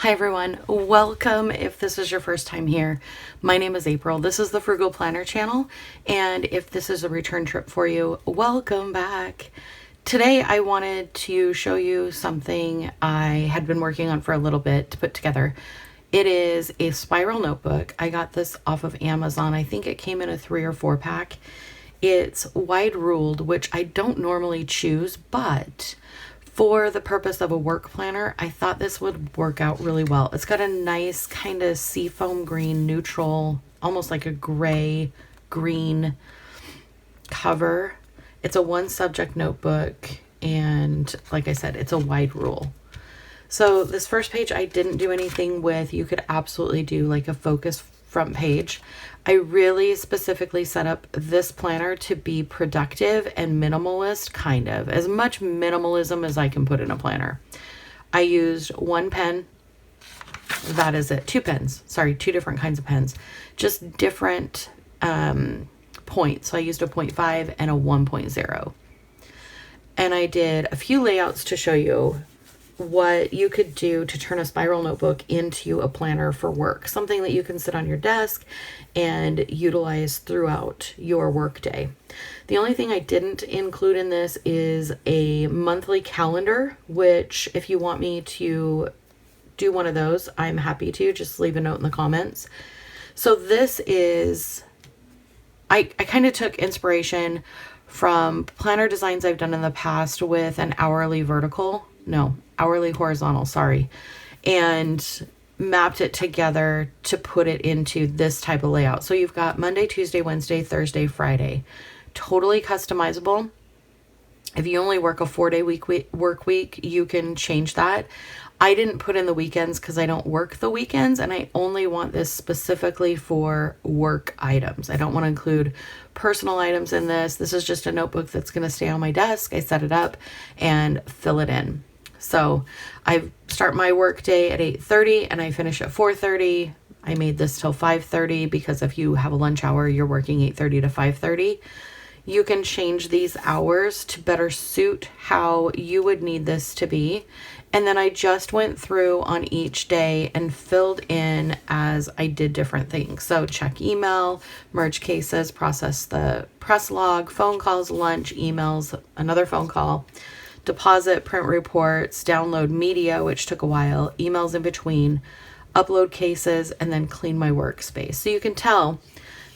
Hi everyone, welcome if this is your first time here. My name is April. This is the Frugal Planner channel, and if this is a return trip for you, welcome back. Today I wanted to show you something I had been working on for a little bit to put together. It is a spiral notebook. I got this off of Amazon. I think it came in a 3 or 4 pack. It's wide ruled, which I don't normally choose, but for the purpose of a work planner, I thought this would work out really well. It's got a nice kind of seafoam green neutral, almost like a gray green cover. It's a one subject notebook, and like I said, it's a wide rule. So this first page I didn't do anything with. You could absolutely do like a focus front page. I really specifically set up this planner to be productive and minimalist, kind of as much minimalism as I can put in a planner. I used one pen. That is it. 2 pens. Sorry, 2 different kinds of pens. Just different points. So I used a 0.5 and a 1.0. And I did a few layouts to show you what you could do to turn a spiral notebook into a planner for work, something that you can sit on your desk and utilize throughout your workday. The only thing I didn't include in this is a monthly calendar, which if you want me to do one of those, I'm happy to. Just leave a note in the comments. So this is, I kind of took inspiration from planner designs I've done in the past with an hourly horizontal, sorry, and mapped it together to put it into this type of layout. So you've got Monday, Tuesday, Wednesday, Thursday, Friday, totally customizable. If you only work a 4-day work week, you can change that. I didn't put in the weekends because I don't work the weekends, and I only want this specifically for work items. I don't want to include personal items in this. This is just a notebook that's going to stay on my desk. I set it up and fill it in. So I start my work day at 8:30 and I finish at 4:30. I made this till 5:30 because if you have a lunch hour, you're working 8:30 to 5:30. You can change these hours to better suit how you would need this to be. And then I just went through on each day and filled in as I did different things. So check email, merge cases, process the press log, phone calls, lunch, emails, another phone call, deposit, print reports, download media, which took a while, emails in between, upload cases, and then clean my workspace. So you can tell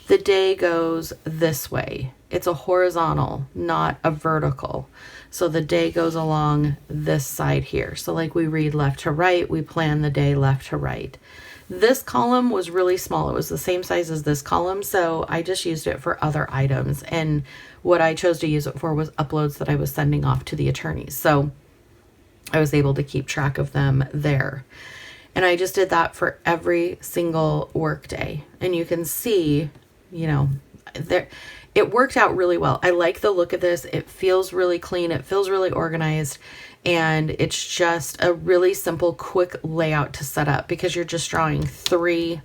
the day goes this way. It's a horizontal, not a vertical. So the day goes along this side here. So like we read left to right, we plan the day left to right. This column was really small. It was the same size as this column, so I just used it for other items. And what I chose to use it for was uploads that I was sending off to the attorneys. So I was able to keep track of them there. And I just did that for every single work day. And you can see, there, it worked out really well. I like the look of this. It feels really clean. It feels really organized. And it's just a really simple, quick layout to set up because you're just drawing 3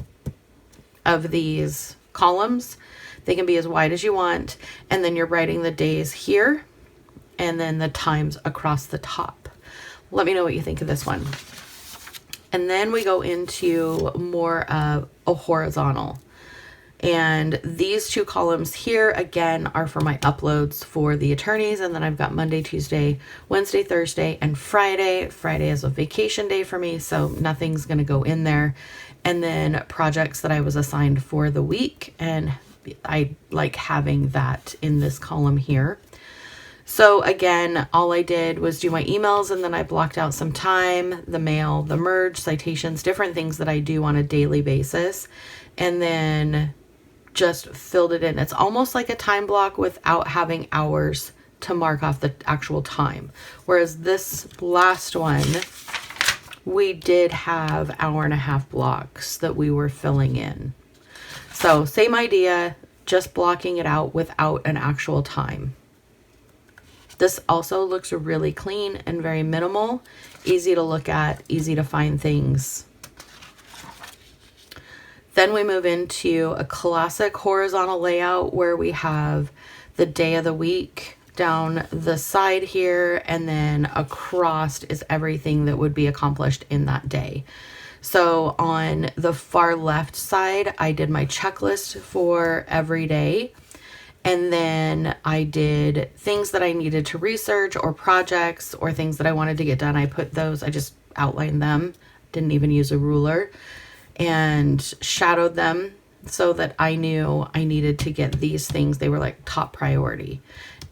of these columns. They can be as wide as you want. And then you're writing the days here and then the times across the top. Let me know what you think of this one. And then we go into more of a horizontal. And these 2 columns here, again, are for my uploads for the attorneys. And then I've got Monday, Tuesday, Wednesday, Thursday, and Friday. Friday is a vacation day for me, so nothing's going to go in there. And then projects that I was assigned for the week. And I like having that in this column here. So again, all I did was do my emails, and then I blocked out some time, the mail, the merge, citations, different things that I do on a daily basis. And then just filled it in. It's almost like a time block without having hours to mark off the actual time. Whereas this last one, we did have 1.5-hour blocks that we were filling in. So same idea, just blocking it out without an actual time. This also looks really clean and very minimal, easy to look at, easy to find things. Then we move into a classic horizontal layout where we have the day of the week down the side here, and then across is everything that would be accomplished in that day. So on the far left side, I did my checklist for every day. And then I did things that I needed to research or projects or things that I wanted to get done. I just outlined them, didn't even use a ruler, and shadowed them so that I knew I needed to get these things. They were like top priority.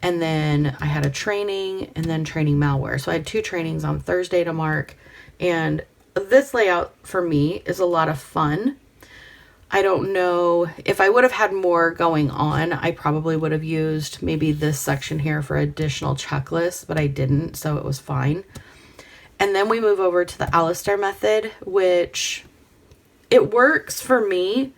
And then I had a training and then training malware. So I had 2 trainings on Thursday to mark. And this layout for me is a lot of fun. I don't know if I would have had more going on. I probably would have used maybe this section here for additional checklists, but I didn't, so it was fine. And then we move over to the Alistair method, which it works for me.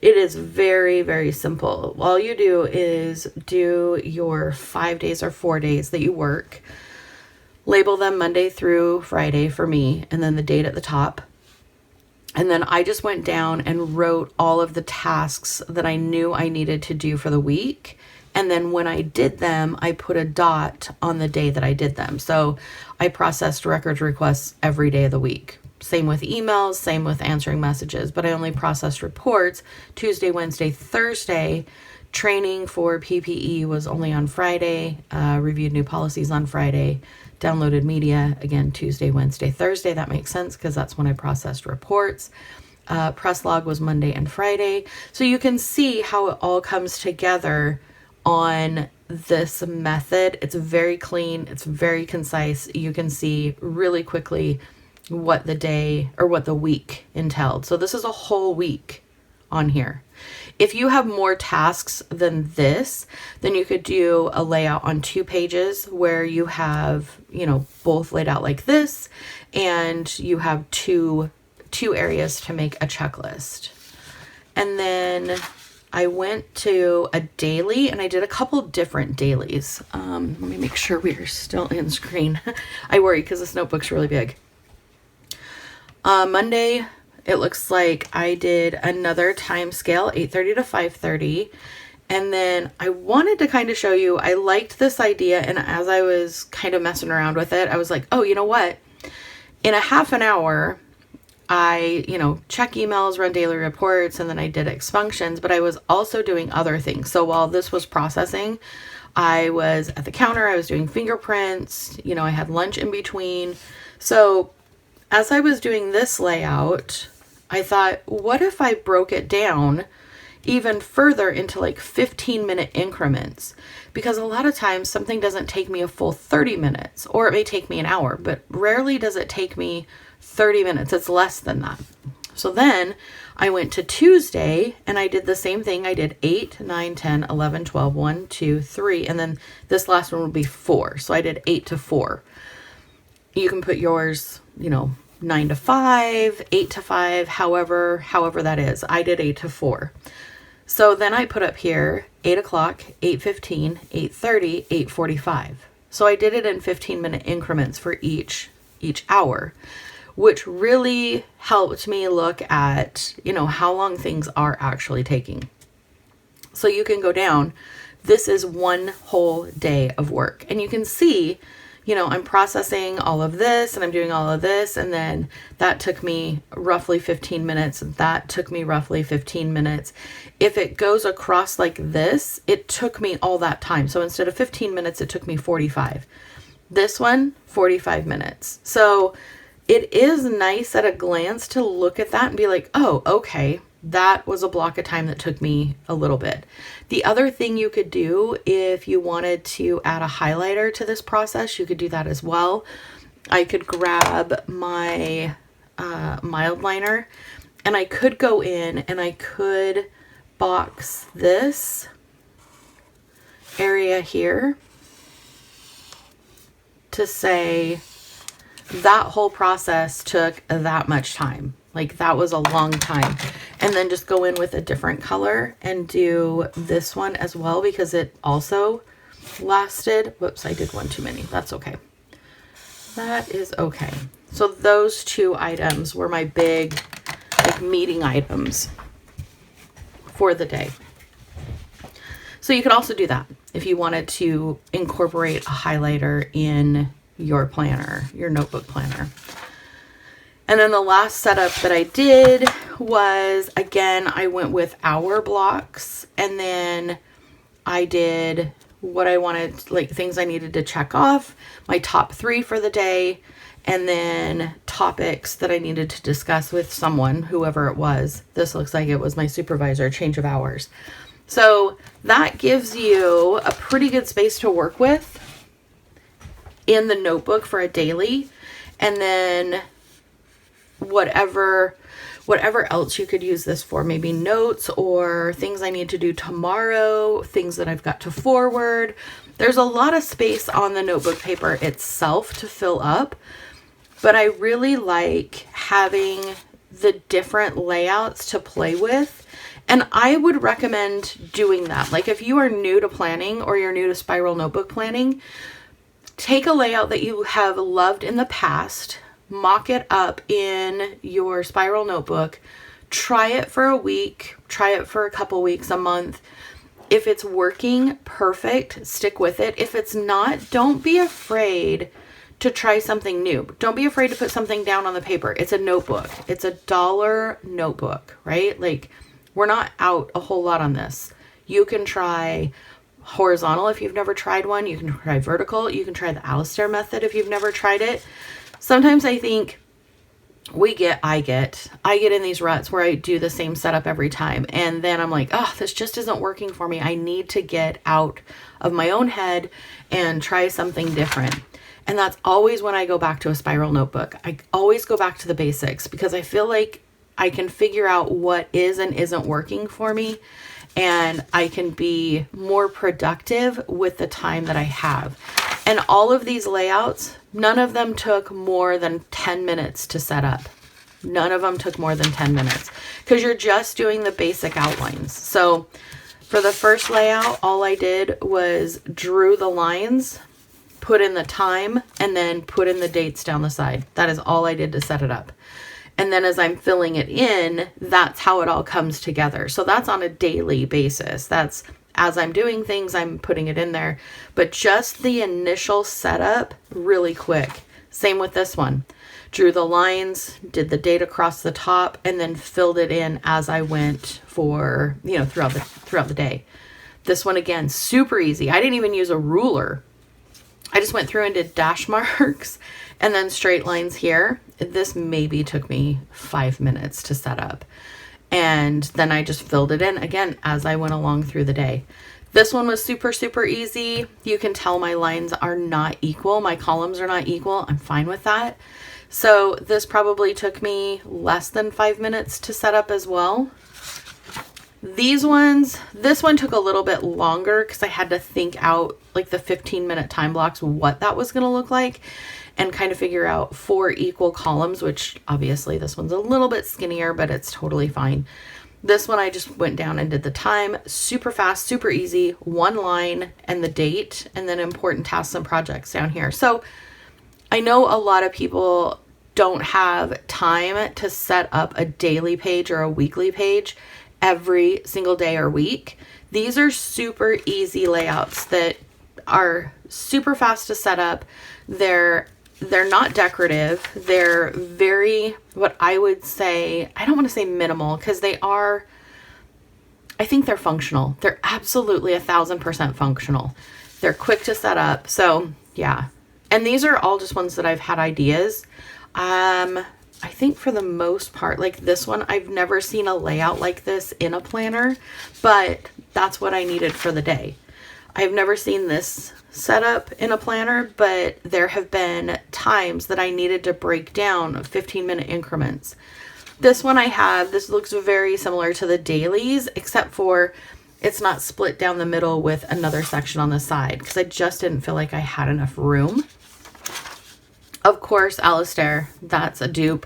It is very, very simple. All you do is do your 5 days or 4 days that you work, label them Monday through Friday for me, and then the date at the top. And then I just went down and wrote all of the tasks that I knew I needed to do for the week. And then when I did them, I put a dot on the day that I did them. So I processed records requests every day of the week. Same with emails, same with answering messages, but I only processed reports Tuesday, Wednesday, Thursday. Training for PPE was only on Friday, reviewed new policies on Friday, downloaded media, again, Tuesday, Wednesday, Thursday. That makes sense because that's when I processed reports. Press log was Monday and Friday. So you can see how it all comes together on this method. It's very clean. It's very concise. You can see really quickly what the day or what the week entailed. So this is a whole week on here. If you have more tasks than this, then you could do a layout on 2 pages where you have, both laid out like this, and you have two areas to make a checklist. And then I went to a daily and I did a couple different dailies. Let me make sure we're still in screen. I worry because this notebook's really big. Monday, it looks like I did another time scale, 8:30 to 5:30. And then I wanted to kind of show you, I liked this idea. And as I was kind of messing around with it, I was like, oh, you know what? In a half an hour, I, check emails, run daily reports, and then I did exfunctions, but I was also doing other things. So while this was processing, I was at the counter, I was doing fingerprints, I had lunch in between. So as I was doing this layout, I thought, what if I broke it down even further into like 15-minute increments? Because a lot of times something doesn't take me a full 30 minutes, or it may take me an hour, but rarely does it take me 30 minutes. It's less than that. So then I went to Tuesday and I did the same thing. I did 8, 9, 10, 11, 12, 1, 2, 3, and then this last one would be 4. So I did 8 to 4. You can put yours, 9 to 5, 8 to 5, however that is. I did 8 to 4. So then I put up here 8 o'clock, 8:15, 8:30, 8:45. So I did it in 15-minute increments for each hour, which really helped me look at, how long things are actually taking. So you can go down. This is one whole day of work. And you can see, I'm processing all of this and I'm doing all of this. And then that took me roughly 15 minutes. That took me roughly 15 minutes. If it goes across like this, it took me all that time. So instead of 15 minutes, it took me 45. This one, 45 minutes. So it is nice at a glance to look at that and be like, oh, okay, that was a block of time that took me a little bit. The other thing you could do if you wanted to add a highlighter to this process, you could do that as well. I could grab my mild liner and I could go in and I could box this area here to say that whole process took that much time. Like that was a long time. And then just go in with a different color and do this one as well because it also lasted. Whoops, I did one too many. That's okay. That is okay. So those 2 items were my big meeting items for the day. So you could also do that if you wanted to incorporate a highlighter in your planner, your notebook planner. And then the last setup that I did was, again, I went with hour blocks, and then I did what I wanted, like things I needed to check off, my top 3 for the day, and then topics that I needed to discuss with someone, whoever it was. This looks like it was my supervisor, change of hours. So that gives you a pretty good space to work with in the notebook for a daily. And then whatever else you could use this for, maybe notes or things I need to do tomorrow, things that I've got to forward. There's a lot of space on the notebook paper itself to fill up, but I really like having the different layouts to play with. And I would recommend doing that. Like if you are new to planning or you're new to spiral notebook planning, take a layout that you have loved in the past, mock it up in your spiral notebook, try it for a week, try it for a couple weeks, a month. If it's working, perfect, stick with it. If it's not, don't be afraid to try something new. Don't be afraid to put something down on the paper. It's a notebook. It's $1 notebook, right? Like we're not out a whole lot on this. You can try horizontal if you've never tried one. You can try vertical. You can try the Alistair method if you've never tried it. Sometimes I think I get in these ruts where I do the same setup every time. And then I'm like, oh, this just isn't working for me. I need to get out of my own head and try something different. And that's always when I go back to a spiral notebook. I always go back to the basics because I feel like I can figure out what is and isn't working for me. And I can be more productive with the time that I have. And all of these layouts, none of them took more than 10 minutes to set up. None of them took more than 10 minutes because you're just doing the basic outlines. So for the first layout, all I did was drew the lines, put in the time, and then put in the dates down the side. That is all I did to set it up. And then as I'm filling it in, that's how it all comes together. So that's on a daily basis. That's as I'm doing things, I'm putting it in there. But just the initial setup, really quick. Same with this one. Drew the lines, did the date across the top, and then filled it in as I went for, throughout the day. This one, again, super easy. I didn't even use a ruler. I just went through and did dash marks and then straight lines here. This maybe took me 5 minutes to set up. And then I just filled it in again as I went along through the day. This one was super, super easy. You can tell my lines are not equal. My columns are not equal. I'm fine with that. So this probably took me less than 5 minutes to set up as well. These ones, this one took a little bit longer because I had to think out like the 15-minute time blocks, what that was going to look like, and kind of figure out 4 equal columns, which obviously this one's a little bit skinnier, but it's totally fine. This one, I just went down and did the time, super fast, super easy, 1 line and the date, and then important tasks and projects down here. So I know a lot of people don't have time to set up a daily page or a weekly page every single day or week. These are super easy layouts that are super fast to set up. They're not decorative. They're very, what I would say, I don't want to say minimal because they are, I think they're functional. They're absolutely 1,000% functional. They're quick to set up. So yeah. And these are all just ones that I've had ideas. I think for the most part, like this one, I've never seen a layout like this in a planner, but that's what I needed for the day. I've never seen this setup in a planner, but there have been times that I needed to break down 15-minute increments. This one this looks very similar to the dailies, except for it's not split down the middle with another section on the side because I just didn't feel like I had enough room. Of course, Alistair, that's a dupe.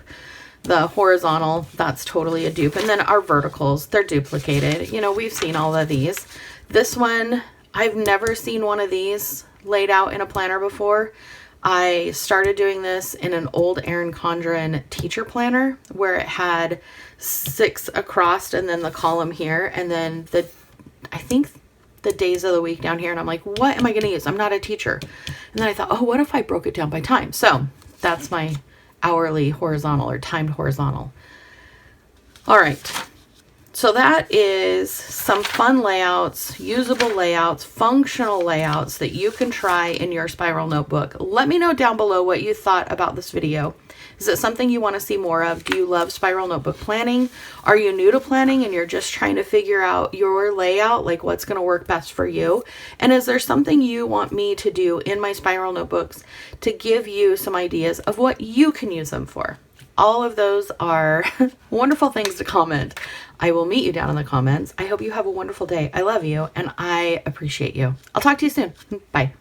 The horizontal, that's totally a dupe. And then our verticals, they're duplicated. We've seen all of these. This one, I've never seen one of these laid out in a planner before. I started doing this in an old Erin Condren teacher planner where it had 6 across and then the column here. And then I think the days of the week down here, and I'm like, what am I going to use? I'm not a teacher. And then I thought, oh, what if I broke it down by time? So that's my hourly horizontal or timed horizontal. All right. So that is some fun layouts, usable layouts, functional layouts that you can try in your spiral notebook. Let me know down below what you thought about this video. Is it something you want to see more of? Do you love spiral notebook planning? Are you new to planning and you're just trying to figure out your layout, like what's going to work best for you? And is there something you want me to do in my spiral notebooks to give you some ideas of what you can use them for? All of those are wonderful things to comment. I will meet you down in the comments. I hope you have a wonderful day. I love you and I appreciate you. I'll talk to you soon. Bye.